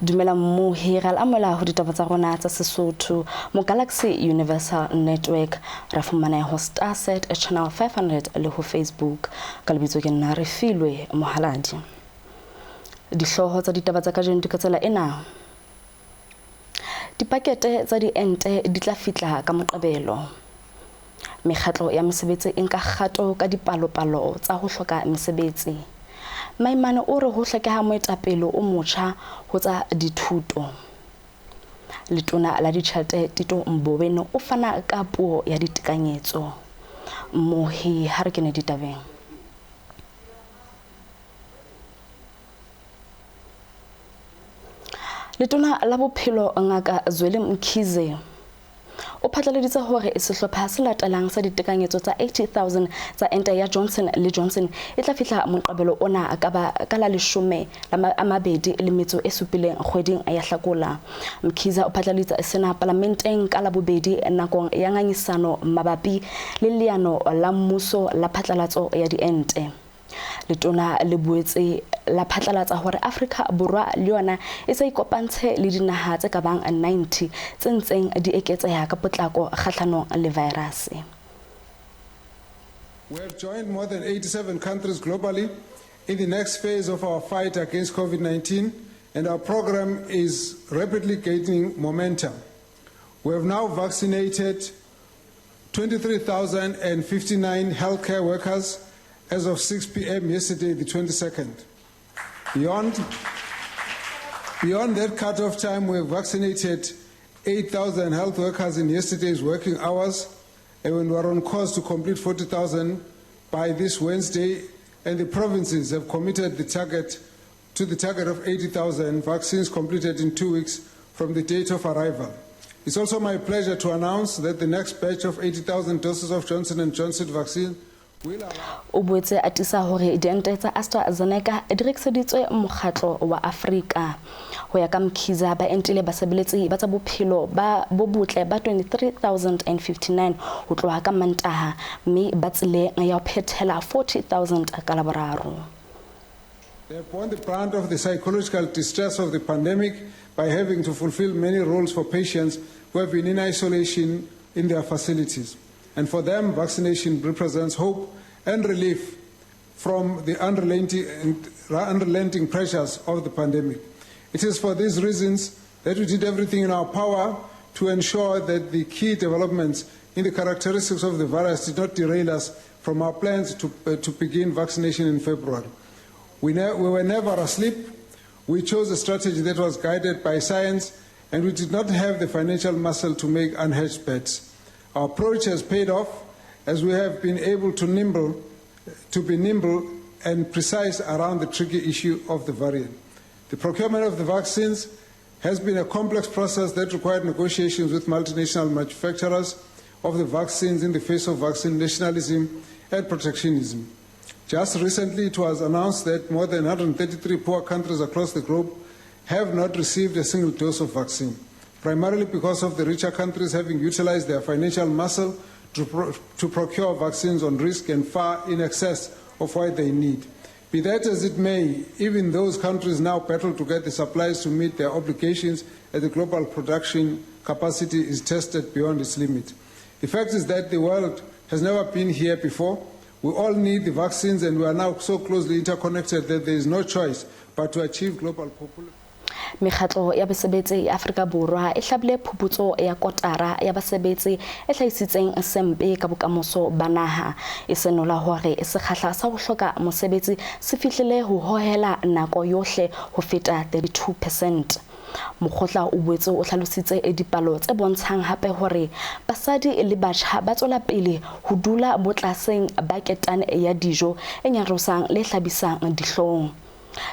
Dumela mohira amola ho ditaba tsa rona tsa Sesotho mo Galaxy Universal Network ra fumana ho Starsat channel 500 le ho Facebook ka lebitso ke nna REFILOE MOHALADI. Dihloho tsa ditaba tsa kajeno di ka tsela ena. Dipakete tsa diente di tla fitla ka Moqebelo. Mekgatlo ya mesebetsi e nka kgato ka dipalopalo tsa ho hloka mesebetsi. Maimane o re ho hlokeha moetapele o motjha ho tsa dithuto. Letona la ditjhelete Tito Mbobeno o fana ka puo ya ditekanyetso. Mohi ha re kene ditabeng. Letona la bophelo ngaka Zweli Mkhize o phatlaladitse hore sehlopha se latelang sa ditekanyetso tsa 80,000 tsa ente ya Johnson & Johnson e tla fihla Moqebelo ona ka la 12 kgweding ya Hlakola. Mkhize o phatlaladitse sena parlamenteng ka la bobedi nakong ya ngangisano mabapi le leano la mmuso la phatlalatso ya diente. Letona le boetse la phatlalatsa hore Afrika Borwa le yona e sa ikopantshe le dinaha tse ka bang 90 tse ntseng di eketseha ka potlako kgahlanong le virus. We have joined more than 87 countries globally in the next phase of our fight against COVID-19, and our program is rapidly gaining momentum. We have now vaccinated 23,059 healthcare workers as of 6 p.m. yesterday, the 22nd. Beyond that cut-off time, we have vaccinated 8,000 health workers in yesterday's working hours, and we are on course to complete 40,000 by this Wednesday, and the provinces have committed the target of 80,000 vaccines completed in 2 weeks from the date of arrival. It's also my pleasure to announce that the next batch of 80,000 doses of Johnson & Johnson vaccine o boetse atisa hore diente tsa AstraZeneca di rekiseditswe mokgatlo wa Afrika. Ho ya ka Mkhize ba entile basebeletsi ba tsa bophelo ba bo botle ba 23,059 ho tloha ka Mantaha, mme ba tsile ya phethela 40,000 ka Laboraro. They have borne the brunt of the psychological distress of the pandemic by having to fulfill many roles for patients who have been in isolation in their facilities. And for them, vaccination represents hope and relief from the unrelenting pressures of the pandemic. It is for these reasons that we did everything in our power to ensure that the key developments in the characteristics of the virus did not derail us from our plans to begin vaccination in February. We were never asleep. We chose a strategy that was guided by science, and we did not have the financial muscle to make unhedged bets. Our approach has paid off as we have been able to be nimble and precise around the tricky issue of the variant. The procurement of the vaccines has been a complex process that required negotiations with multinational manufacturers of the vaccines in the face of vaccine nationalism and protectionism. Just recently, it was announced that more than 133 poor countries across the globe have not received a single dose of vaccine, primarily because of the richer countries having utilized their financial muscle to procure vaccines on risk and far in excess of what they need. Be that as it may, even those countries now battle to get the supplies to meet their obligations as the global production capacity is tested beyond its limit. The fact is that the world has never been here before. We all need the vaccines, and we are now so closely interconnected that there is no choice but to achieve global population. Mekgatlo ya basebetsi ya Afrika Borwa e hlabile phuputso ya kotara ya basebetsi e hlahisitseng sempe ka bokamoso ba naha e senola hore sekgahla sa ho hloka mosebetsi se fihlile ho hohela nako yohle ho feta 32%. Mokgotla o boetse o hlalositse dipalo tse bontshang hape hore basadi le batjha ba tswela pele ho dula botlaseng ba ketane ya dijo e nyarosang le hlabisang dihlong.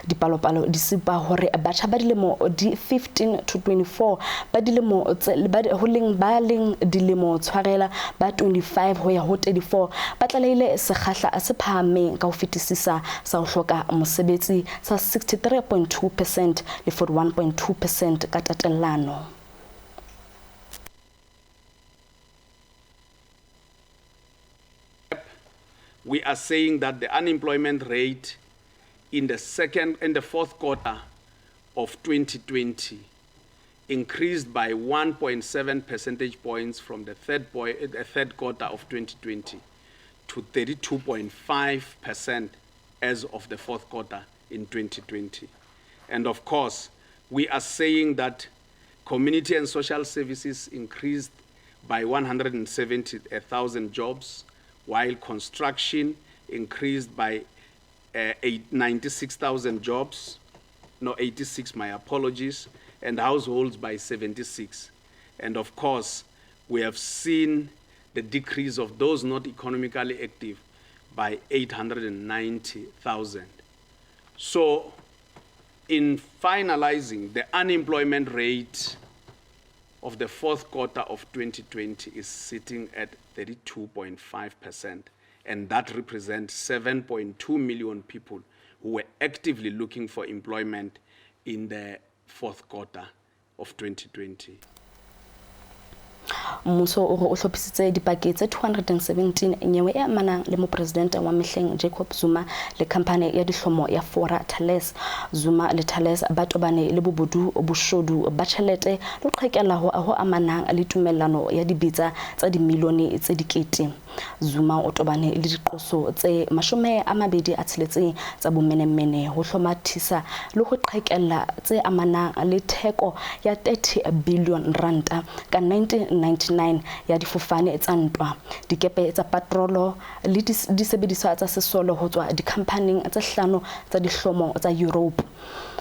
Dipalopalo di sipa hore batjha ba dilemo di 15 to 24 ba dilemo ho leng dilemo tshwarela ba 25 ho ya ho 34 ba tlalehile sekgahla se phahameng ka ho fetisisa sa ho hloka mosebetsi sa 63.2% le 41.2% ka tatellano. We are saying that the unemployment rate in the second and the fourth quarter of 2020 increased by 1.7 percentage points from the third quarter of 2020 to 32.5% as of the fourth quarter in 2020. And of course, we are saying that community and social services increased by 170,000 jobs, while construction increased by 96,000 jobs, no, 86, my apologies, and households by 76. And of course, we have seen the decrease of those not economically active by 890,000. So, in finalizing, the unemployment rate of the fourth quarter of 2020 is sitting at 32.5%, and that represents 7.2 million people who were actively looking for employment in the fourth quarter of 2020. Mmuso o hlophisitse dipaki tse 217 nyewe e amanang le mopresidente wa mehleng Jacob Zuma le khampane ya dihlomo ya Fora Thales. Zuma le Thales ba tobane le bobodu boshodu ba tjhelete le qhekela ho amanang le tumellano ya dibitsa tsa dimilione tse dikete. Zuma o tobane le diqoso tse 26 tsa bomenemene ho hlomathisa le ho qhekella tse amanang le theko ya 30 billion ranta ka 1999 ya difofane tsa ntwa, dikepe tsa patrolo le disebediswa tsa sesolo ho tswa dikhampaning tse hlano tsa dihlomo tsa Europe.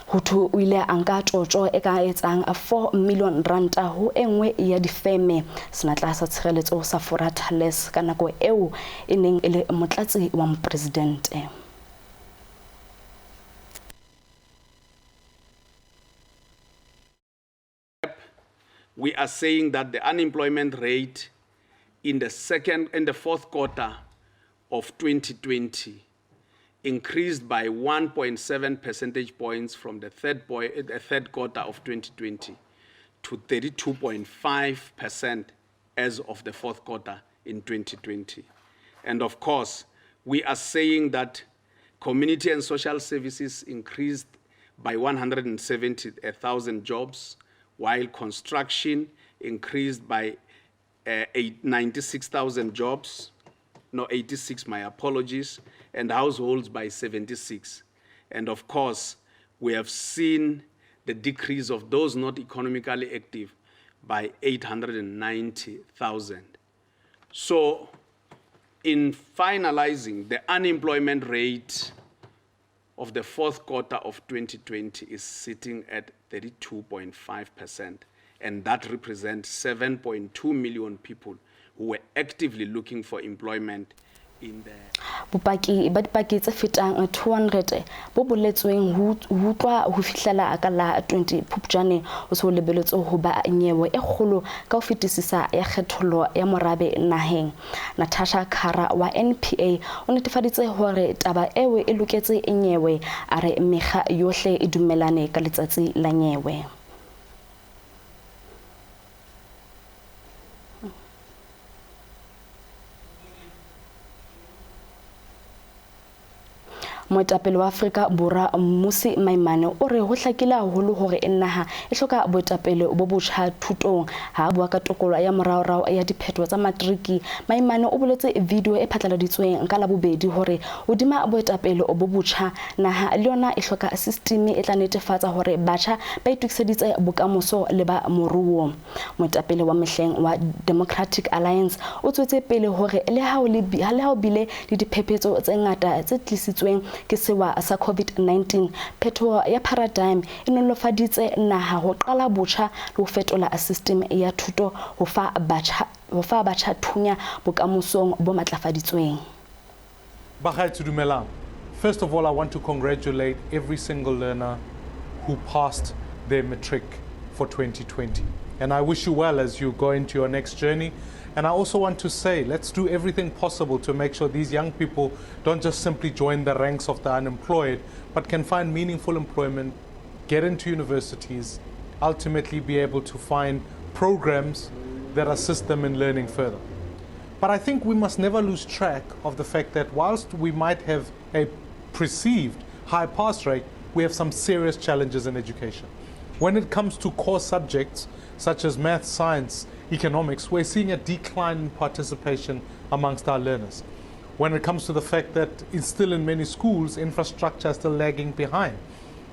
Huthu o ile a nka tjotjo e ka etsang 4 million ranta ho engwe ya difeme senatla sa tshireletso sa Fora Thales ka nako eo e neng e le motlatsi wa mopresidente. We are saying that the unemployment rate in the fourth quarter of 2020 increased by 1.7 percentage points from the third quarter of 2020 to 32.5% as of the fourth quarter in 2020. And of course, we are saying that community and social services increased by 170,000 jobs, while construction increased by 96,000 jobs, no, 86, my apologies, and households by 76. And of course, we have seen the decrease of those not economically active by 890,000. So, in finalizing, the unemployment rate of the fourth quarter of 2020 is sitting at 32.5%, and that represents 7.2 million people who were actively looking for employment in the Bopaki ba dipaki tse fetang 200 bo boletsweng ho utlwa ho fihlela ka la 20 Phupjane o se lebeletse ho ba nyewe e kgolo ka ho fetisisa ya kgethollo ya morabe naheng. Natasha Khara wa NPA o netefaditse hore taba ewe e loketse nyewe a re mekga yohle e dumelane ka letsatsi la nyewe. Moetapele wa Afrika Borwa Mmusi Maimane o re ho hlakile haholo hore naha e hloka boetapele bo botjha thutong ha bua ka tokolo ya moraorao ya diphetho tsa matriki. Maimane o boletse video e phatlaladitsweng ka la bobedi hore hodima boetapele bo botjha naha le yona e hloka system e tla netefatsa hore batjha ba itukiseditse bokamoso le ba moruo. Moetapele wa mehleng wa Democratic Alliance o tswetse pele hore le ha o bile le diphephetso tse ngata tse tlisitsweng ke sewa sa COVID-19, phetho ya paradigm e nolofaditse naha ho qala botjha le ho fetola system ya thuto ho fa batjha thunya bokamosong bo matlafaditsweng. Bagaetsho dumelang. First of all, I want to congratulate every single learner who passed their matric for 2020. And I wish you well as you go into your next journey. And I also want to say, let's do everything possible to make sure these young people don't just simply join the ranks of the unemployed, but can find meaningful employment, get into universities, ultimately be able to find programs that assist them in learning further. But I think we must never lose track of the fact that whilst we might have a perceived high pass rate, we have some serious challenges in education. When it comes to core subjects such as math, science, economics, we're seeing a decline in participation amongst our learners. When it comes to the fact that it's still in many schools, infrastructure is still lagging behind.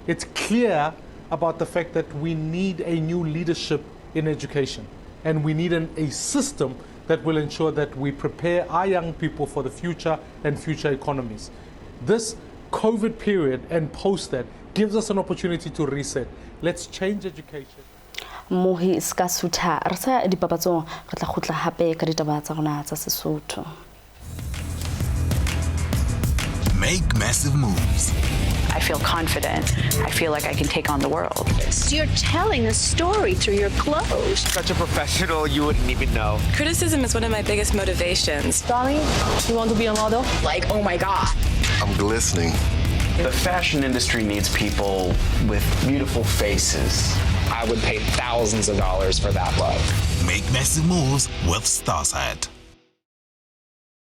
It's clear about the fact that we need a new leadership in education, and we need a system that will ensure that we prepare our young people for the future and future economies. This COVID period and post that gives us an opportunity to reset. Let's change education. Mohi Sesotho re sa dipapatsong re tla khutla hape ka ditaba tsa rona tsa Sesotho. Make massive moves. I feel confident. I feel like I can take on the world. You're telling a story through your clothes. Such a professional, you wouldn't even know. Criticism is one of my biggest motivations. Darling, you want to be a model? Like, oh my God. I'm glistening. The fashion industry needs people with beautiful faces. I would pay thousands of dollars for that look. Make massive moves with Starsat.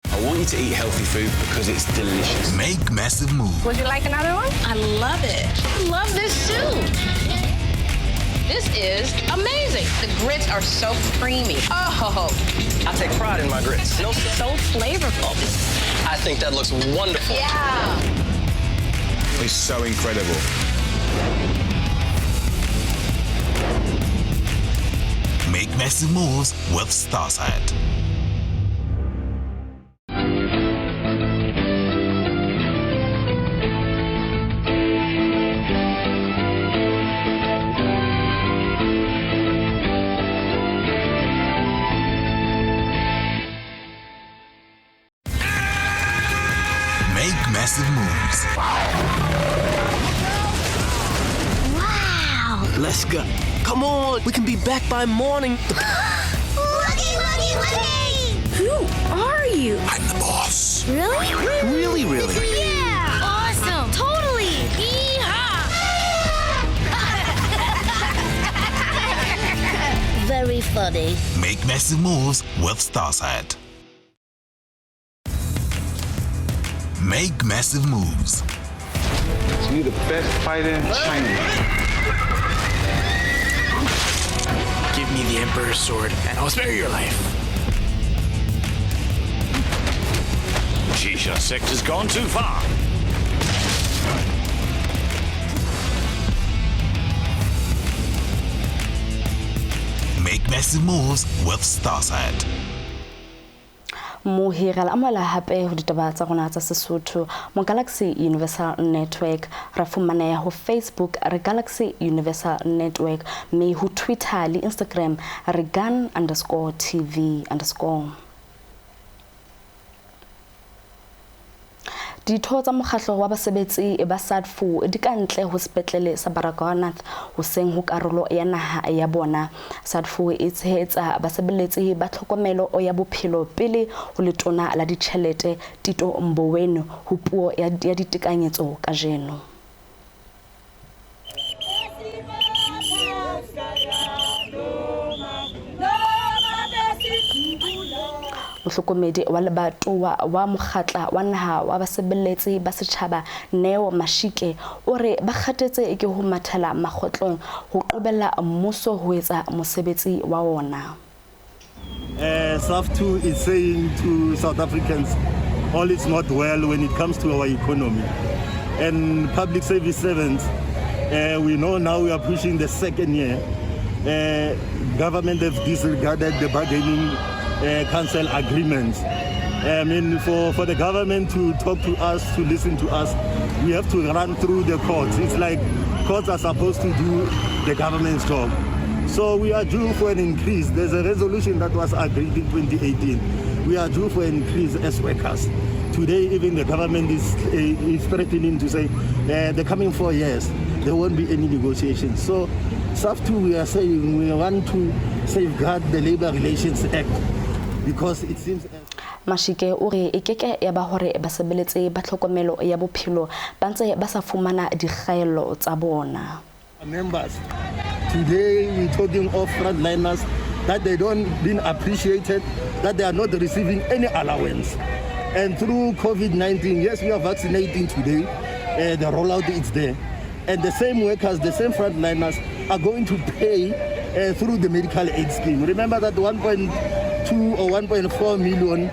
I want you to eat healthy food because it's delicious. Make massive moves. Would you like another one? I love it. I love this soup. This is amazing. The grits are so creamy. Oh, I take pride in my grits. so flavorful. I think that looks wonderful. Yeah. It's so incredible. Make massive moves with Starsat. Massive moves. Wow. Let's go. Come on, we can be back by morning. Looky! Who are you? I'm the boss. Really? Really? Yeah! Awesome! Totally! Yeehaw! Very funny. Make massive moves with Starsat. Make massive moves. You're the best fighter in China. Give me the Emperor's sword, and I'll spare your life. Shisha sector's gone too far. Make massive moves with Starsat. Mohirala amala hape ho ditaba tsa rona tsa Sesotho mo Galaxy Universal Network ra fumaneha ho Facebook re Galaxy Universal Network me ho Twitter le Instagram re gun_TV_. Ditho tsa mokgatlo wa basebetsi ba SADFO di kantle ho sepetlele sa Baragwanath ho seng ho karolo ya naha ya bona. SADFO e tshehetsa basebeletsi ba tlhokomelo ya bophelo pele ho letona la ditjhelete Tito Mboweni ho puo ya ditekanyetso ka jeno. Mohlokomedi wa lebatowa wa mokgatla wa naha wa basebeletsi ba setjhaba Neo Mashike o re ba kgatetse ke ho mathela makgotlong ho qobella mmuso ho etsa mosebetsi wa ona. SADFO is saying to South Africans all is not well when it comes to our economy. And public service servants, we know now we are pushing the second year. Government have disregarded the bargaining council agreements. I mean, for the government to talk to us, to listen to us, we have to run through the courts. It's like courts are supposed to do the government's job. So we are due for an increase. There's a resolution that was agreed in 2018. We are due for an increase as workers. Today, even the government is threatening to say the coming 4 years, there won't be any negotiations. So SADFO, we are saying we want to safeguard the Labor Relations Act because it seems Mashike o re ekeke ya ba hore basebeletsi ba tlhokomelo ya bophelo ba ntse ba sa fumana dikgaelo tsa bona. Members, today we're talking of frontliners that they don't been appreciated, that they are not receiving any allowance. And through COVID-19, yes, we are vaccinating today. The rollout is there. and the same workers, the same frontliners are going to pay through the medical aid scheme. Remember that 1.2 or 1.4 million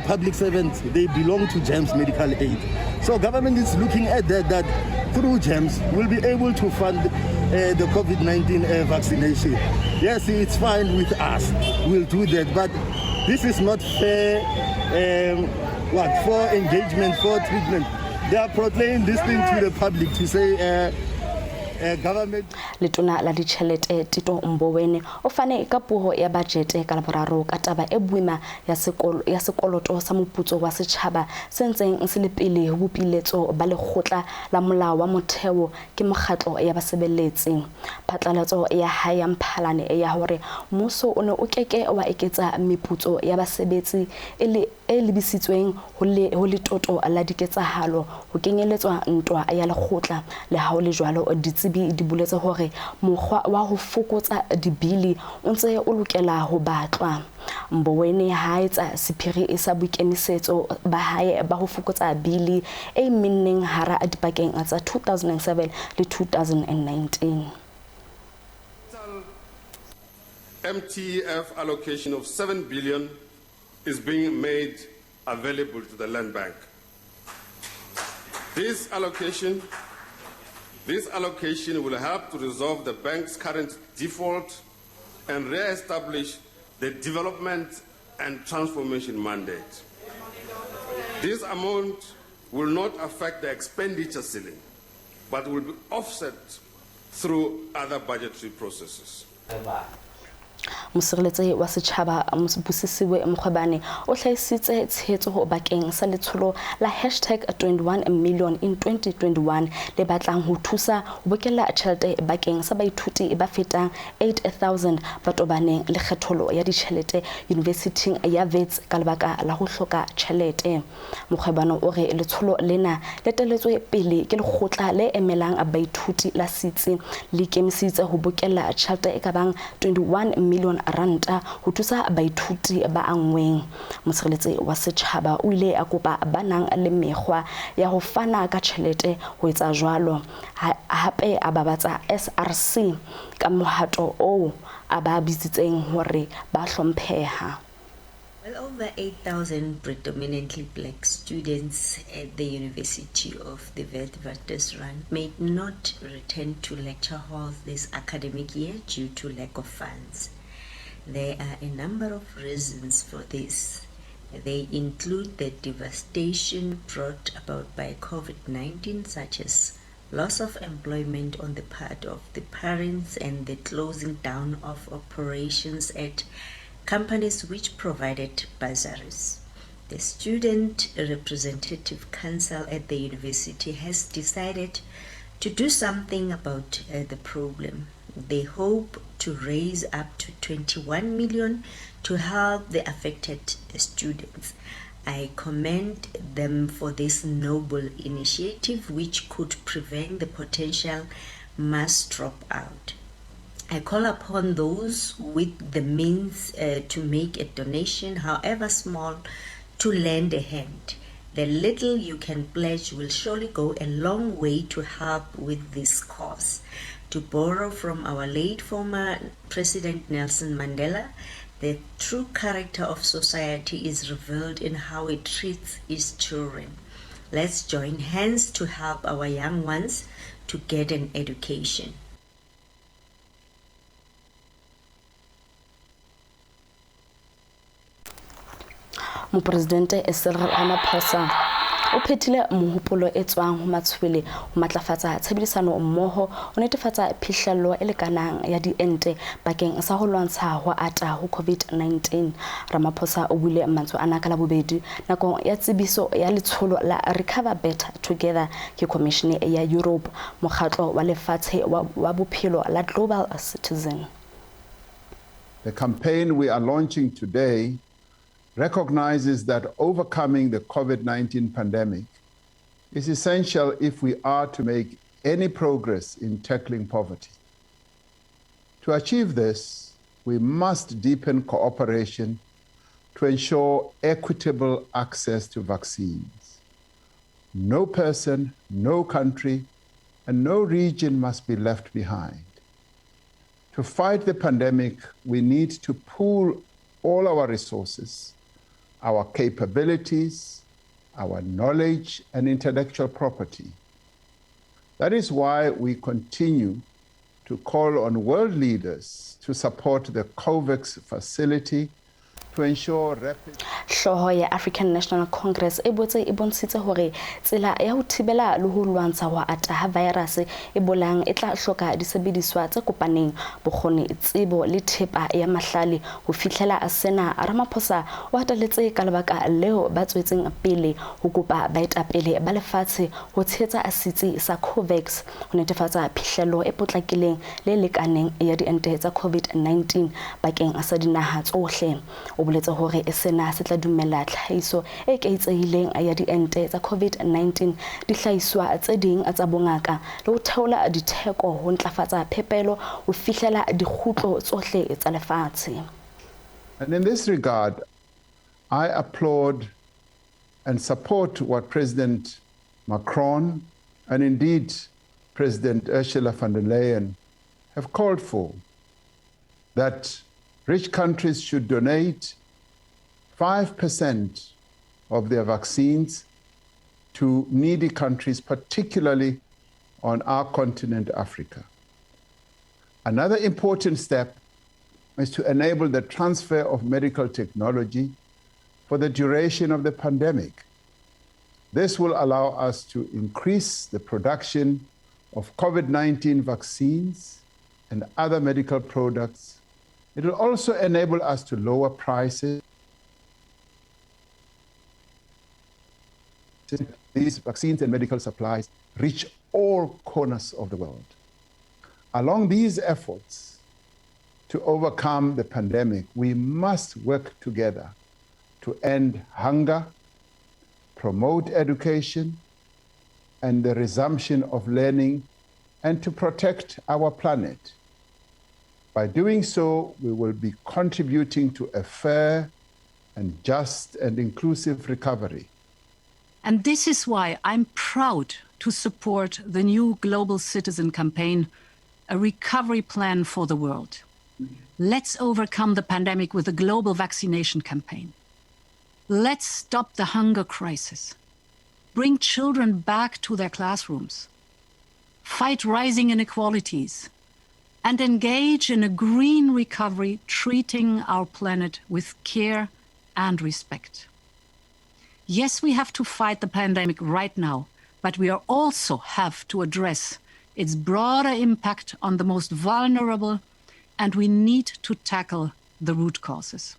public servants, they belong to GEMS medical aid. So government is looking at that through GEMS we'll be able to fund the COVID-19 vaccination. Yes, it's fine with us, we'll do that, but this is not fair for engagement, for treatment. They are proclaiming this thing to the public to say government. Letona la ditšhelete Tito Mboweni o fane ka puo ya budget ka laboraro ka taba e boima ya sekoloto sa moputso wa setšhaba sentseng se le pele ho bopiletso ba lekgotla la molao wa motheo ke mokgatlo ya basebeletsi. Phatlalatso ya hae ya Mphalane ya hore mmuso o ne o keke wa eketsa meputso ya basebetsi e lebisitsweng ho letoto la diketsahalo ho kenyeletswa ntwa ya lekgotla le ha o le jwalo ditsebi di boletse hore mokgwa wa ho fokotsa dibili o ntse o lokela ho batlwa. Mboweni ha etsa sephiri sa boikemisetso ba hae ba ho fokotsa bili e menneng hara dipakeng tsa 2007 le 2019. MTF allocation of 7 billion is being made available to the Land Bank. This allocation will help to resolve the bank's current default and re-establish the development and transformation mandate. This amount will not affect the expenditure ceiling, but will be offset through other budgetary processes. Mosireletsi wa setšhaba Busisiwe Mkhwebane o hlahisitse tshehetso ho bakeng sa letsholo la #21 million in 2021 le batlang ho thusa ho bokella tjhelete bakeng sa baithuti ba fetang 8,000 ba tobaneng le kgetholo ya ditjhelete University ya Wits ka lebaka la ho hloka tjhelete. Mkhwebane o re letsholo lena le teletswe pele ke lekgotla le emelang baithuti la sitsi le kemisitse ho bokella tjhelete e ka bang 21 million ranta ho thusa baithuti ba angweng. Mosireletsi wa setšhaba o ile a kopa banang le mekgwa ya ho fana ka tjhelete ho etsa jwalo hape a babatsa SRC ka mohato o a ba bitsitseng hore ba hlompheha. Well, over 8,000 predominantly black students at the University of the Witwatersrand may not return to lecture halls this academic year due to lack of funds. There are a number of reasons for this. They include the devastation brought about by COVID-19, such as loss of employment on the part of the parents and the closing down of operations at companies which provided bursaries. The Student Representative Council at the university has decided to do something about the problem. They hope to raise up to 21 million to help the affected students. I commend them for this noble initiative which could prevent the potential mass dropout. I call upon those with the means to make a donation, however small, to lend a hand. The little you can pledge will surely go a long way to help with this cause. To borrow from our late former President Nelson Mandela, the true character of society is revealed in how it treats its children. Let's join hands to help our young ones to get an education. Mopresidente Cyril Ramaphosa o phethile mohopolo e tswang ho matshwele ho matlafatsa tshebedisano mmoho o netefatsa phihlello e lekanang ya diente bakeng sa ho lwantsha ho ata ho COVID-19. Ramaphosa o bule mantswe ana ka la bobedi nakong ya tsebiso ya letsholo la Recover Better Together ke Commission ya Europe mokgatlo wa lefatshe wa bophelo la Global Citizen. The campaign we are launching today recognizes that overcoming the COVID-19 pandemic is essential if we are to make any progress in tackling poverty. To achieve this, we must deepen cooperation to ensure equitable access to vaccines. No person, no country and no region must be left behind. To fight the pandemic, we need to pool all our resources, our capabilities, our knowledge and intellectual property. That is why we continue to call on world leaders to support the COVAX facility to ensure rapid. Hloho ya African National Congress e botse e bontshitse hore tsela ya ho thibela le ho lwantsha ho ata ha virus e bolang e tla hloka disebediswa tse kopaneng bokgoni tsebo le thepa ya mahlale ho fihlela sena Ramaphosa o hataletse ka lebaka leo ba tswetseng pele ho kopa baetapele ba lefatshe ho tshetsa asitsi sa COVAX ho netefatsa phihlelo e potlakileng le lekaneng ya diente tsa COVID-19 bakeng sa dinaha tsohle. O boletse hore sena se tla dumela tlhahiso e keitsehileng ya diente tsa COVID-19 dihlahiswa tse ding tsa bongaka le ho theola ditheko ho ntlafatsa phepelo ho fihlela dikgutlo tsohle tsa lefatshe. And in this regard, I applaud and support what President Macron and indeed President Ursula von der Leyen have called for, that rich countries should donate 5% of their vaccines to needy countries, particularly on our continent, Africa. Another important step is to enable the transfer of medical technology for the duration of the pandemic. This will allow us to increase the production of COVID-19 vaccines and other medical products. It will also enable us to lower prices. These vaccines and medical supplies reach all corners of the world. Along these efforts to overcome the pandemic, we must work together to end hunger, promote education and the resumption of learning, and to protect our planet. By doing so, we will be contributing to a fair and just and inclusive recovery. And this is why I'm proud to support the new Global Citizen Campaign, a recovery plan for the world. Let's overcome the pandemic with a global vaccination campaign. Let's stop the hunger crisis. Bring children back to their classrooms. Fight rising inequalities. And engage in a green recovery, treating our planet with care and respect. Yes, we have to fight the pandemic right now, but we also have to address its broader impact on the most vulnerable, and we need to tackle the root causes.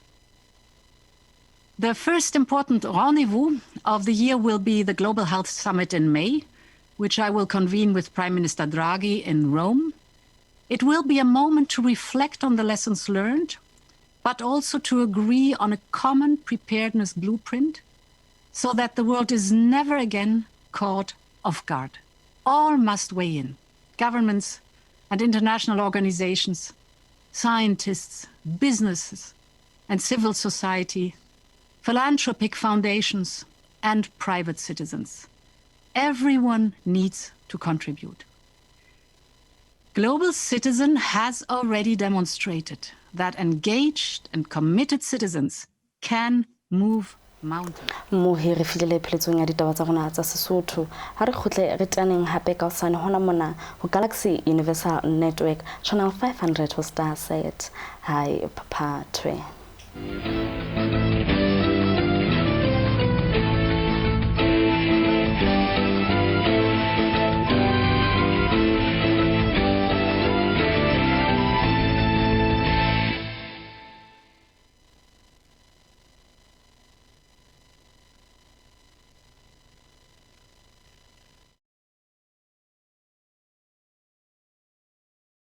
The first important rendezvous of the year will be the Global Health Summit in May, which I will convene with Prime Minister Draghi in Rome. It will be a moment to reflect on the lessons learned, but also to agree on a common preparedness blueprint so that the world is never again caught off guard. All must weigh in, governments and international organizations, scientists, businesses and civil society, philanthropic foundations and private citizens. Everyone needs to contribute. Global Citizen has already demonstrated that engaged and committed citizens can move mountains. Mohi re filele pheletsong ya ditaba tsa rona tsa Sesotho. Ha re khutle re taneng hape ka sane hona mona ho Galaxy Universal Network channel 500 ho Starsat. Hi Papa Twe.